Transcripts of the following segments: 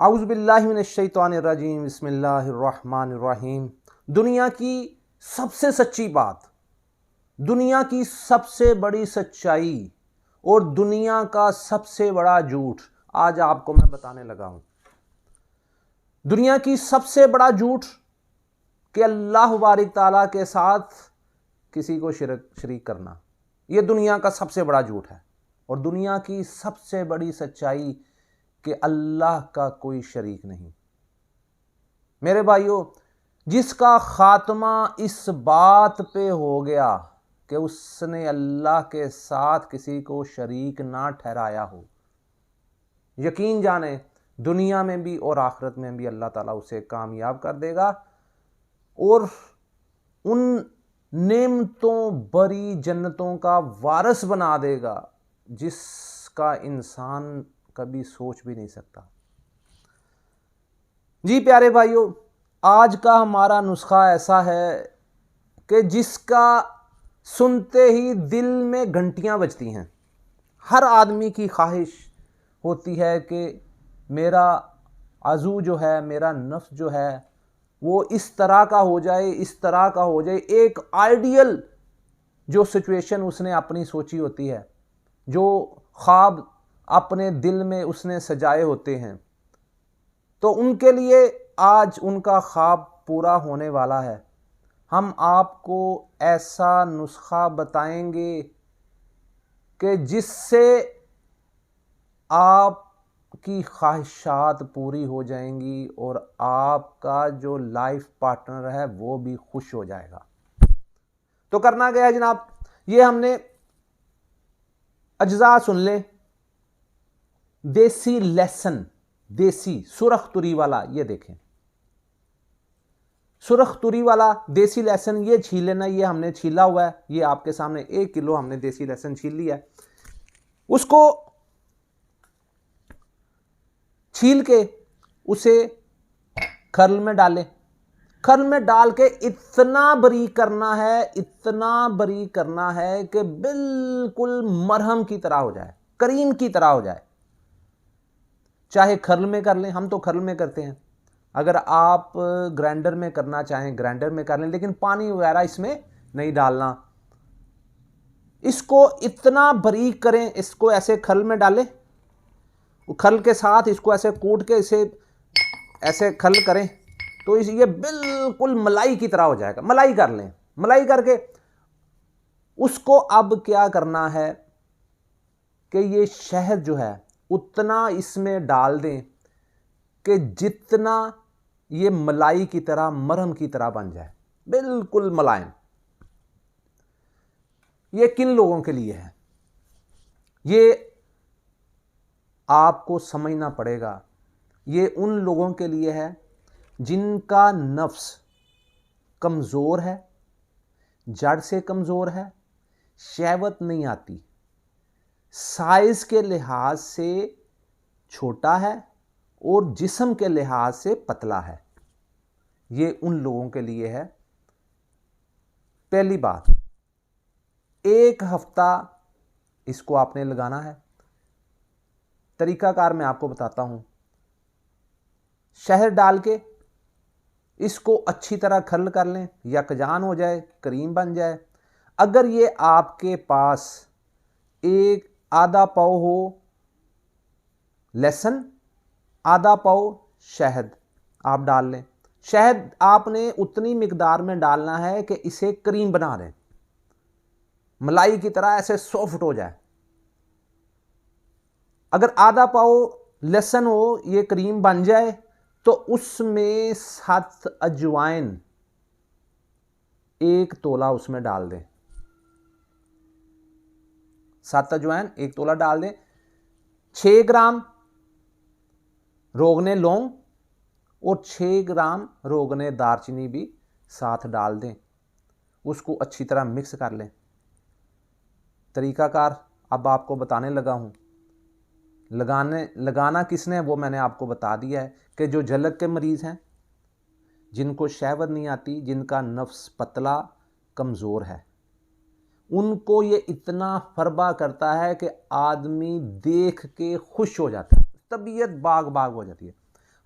औज़ुबिल्लाहि मिनश्शैतानिर्रजीम बिस्मिल्लाहिर्रहमानिर्रहीम। दुनिया की सबसे सच्ची बात, दुनिया की सबसे बड़ी सच्चाई और दुनिया का सबसे बड़ा झूठ आज आपको मैं बताने लगा हूं। दुनिया की सबसे बड़ा झूठ कि अल्लाह बारिक ताला के साथ किसी को शरीक करना, यह दुनिया का सबसे बड़ा झूठ है। और दुनिया की सबसे बड़ी सच्चाई कि अल्लाह का कोई शरीक नहीं। मेरे भाइयों, जिसका खात्मा इस बात पे हो गया कि उसने अल्लाह के साथ किसी को शरीक ना ठहराया हो, यकीन जाने दुनिया में भी और आखिरत में भी अल्लाह ताला उसे कामयाब कर देगा और उन नेमतों भरी जन्नतों का वारिस बना देगा जिसका इंसान कभी सोच भी नहीं सकता। जी प्यारे भाइयों, आज का हमारा नुस्खा ऐसा है कि जिसका सुनते ही दिल में घंटियां बजती हैं। हर आदमी की ख्वाहिश होती है कि मेरा आजू जो है, मेरा नफ्स जो है, वो इस तरह का हो जाए, इस तरह का हो जाए। एक आइडियल जो सिचुएशन उसने अपनी सोची होती है, जो ख्वाब अपने दिल में उसने सजाए होते हैं, तो उनके लिए आज उनका ख्वाब पूरा होने वाला है। हम आपको ऐसा नुस्खा बताएंगे कि जिससे आपकी ख्वाहिशात पूरी हो जाएंगी और आपका जो लाइफ पार्टनर है वो भी खुश हो जाएगा। तो करना क्या है जनाब, ये हमने अज्जा सुन ले। देसी लहसुन, देसी सुरख तुरी वाला, ये देखें, सुरख तुरी वाला देसी लहसुन, ये छील लेना। ये हमने छीला हुआ है, ये आपके सामने 1 किलो हमने देसी लहसुन छील लिया है। उसको छील के उसे खर्ल में डालें। खर्ल में डाल के इतना बारीक करना है, इतना बारीक करना है कि बिल्कुल मरहम की तरह हो जाए, करीम की तरह हो जाए। चाहे खर्ल में कर लें, हम तो खर्ल में करते हैं। अगर आप ग्राइंडर में करना चाहें ग्राइंडर में कर लें, लेकिन पानी वगैरह इसमें नहीं डालना। इसको इतना बारीक करें, इसको ऐसे खर्ल में डालें, खर्ल के साथ इसको ऐसे कूट के इसे ऐसे खर्ल करें तो ये बिल्कुल मलाई की तरह हो जाएगा। मलाई कर लें। मलाई करके उसको अब क्या करना है कि ये शहद जो है उतना इसमें डाल दें कि जितना ये मलाई की तरह, मरहम की तरह बन जाए, बिल्कुल मुलायम। ये किन लोगों के लिए है, ये आपको समझना पड़ेगा। ये उन लोगों के लिए है जिनका नफ्स कमज़ोर है, जड़ से कमज़ोर है, शहवत नहीं आती, साइज़ के लिहाज से छोटा है और जिस्म के लिहाज से पतला है। ये उन लोगों के लिए है। पहली बात, 1 हफ्ता इसको आपने लगाना है। तरीकाकार मैं आपको बताता हूं। शहद डाल के इसको अच्छी तरह खर्ल कर लें, यकजान हो जाए, क्रीम बन जाए। अगर ये आपके पास एक आधा पाव हो लहसुन, आधा पाव शहद आप डाल लें। शहद आपने उतनी मिकदार में डालना है कि इसे क्रीम बना दें, मलाई की तरह ऐसे सॉफ्ट हो जाए। अगर आधा पाव लहसुन हो, ये क्रीम बन जाए, तो उसमें 7 अजवाइन 1 तोला उसमें डाल दें। 7 अजवाइन 1 तोला डाल दें। 6 ग्राम रोगने लौंग और 6 ग्राम रोगने दालचीनी भी साथ डाल दें। उसको अच्छी तरह मिक्स कर लें। तरीकाकार अब आपको बताने लगा हूं। लगाना किसने है वो मैंने आपको बता दिया है कि जो झलक के मरीज़ हैं, जिनको शहवत नहीं आती, जिनका नफ्स पतला कमज़ोर है, उनको ये इतना फरबा करता है कि आदमी देख के खुश हो जाता है, तबीयत बाग बाग हो जाती है।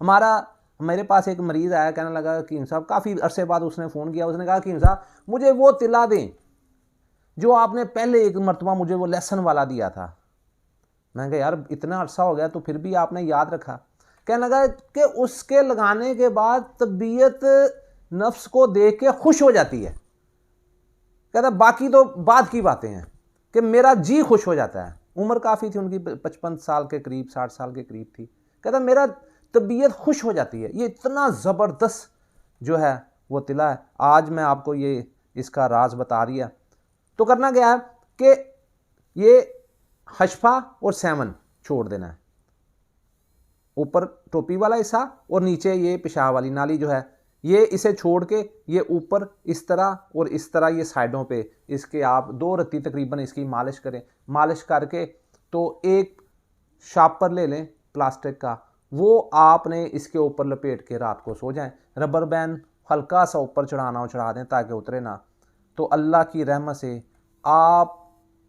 मेरे पास एक मरीज़ आया, कहने लगा हकीम साहब, काफ़ी अरसे बाद उसने फ़ोन किया, उसने कहा हकीम साहब मुझे वो तिला दें जो आपने पहले एक मरतबा मुझे वो लेसन वाला दिया था। मैं कहा यार इतना अरसा हो गया तो फिर भी आपने याद रखा। कहने लगा कि उसके लगाने के बाद तबीयत नफ्स को देख के खुश हो जाती है। कहता बाकी तो बाद की बातें हैं कि मेरा जी खुश हो जाता है। उम्र काफ़ी थी उनकी, 55 साल के करीब, 60 साल के करीब थी। कहता मेरा तबीयत खुश हो जाती है। ये इतना ज़बरदस्त जो है वो तिला है। आज मैं आपको ये इसका राज बता रही है। तो करना क्या है कि ये हशफा और सेवन छोड़ देना है, ऊपर टोपी वाला हिस्सा और नीचे ये पेशाब वाली नाली जो है, ये इसे छोड़ के ये ऊपर इस तरह और इस तरह ये साइडों पे इसके आप 2 रत्ती तकरीबन इसकी मालिश करें। मालिश करके तो एक शापर ले लें प्लास्टिक का, वो आपने इसके ऊपर लपेट के रात को सो जाएं। रबर बैंड हल्का सा ऊपर चढ़ाना हो चढ़ा दें ताकि उतरे ना। तो अल्लाह की रहमत से आप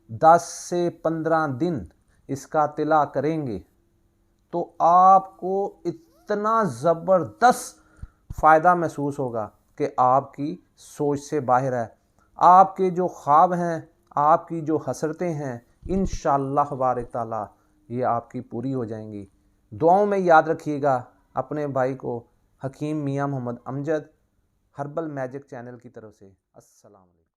10 से 15 दिन इसका तिला करेंगे तो आपको इतना ज़बरदस्त फ़ायदा महसूस होगा कि आपकी सोच से बाहर है। आपके जो ख्वाब हैं, आपकी जो हसरतें हैं, इंशाअल्लाह बारिक ताला ये आपकी पूरी हो जाएंगी। दुआओं में याद रखिएगा अपने भाई को, हकीम मियां Mohammad Amjad, herbal magic channel की तरफ से। अस्सलाम वालेकुम।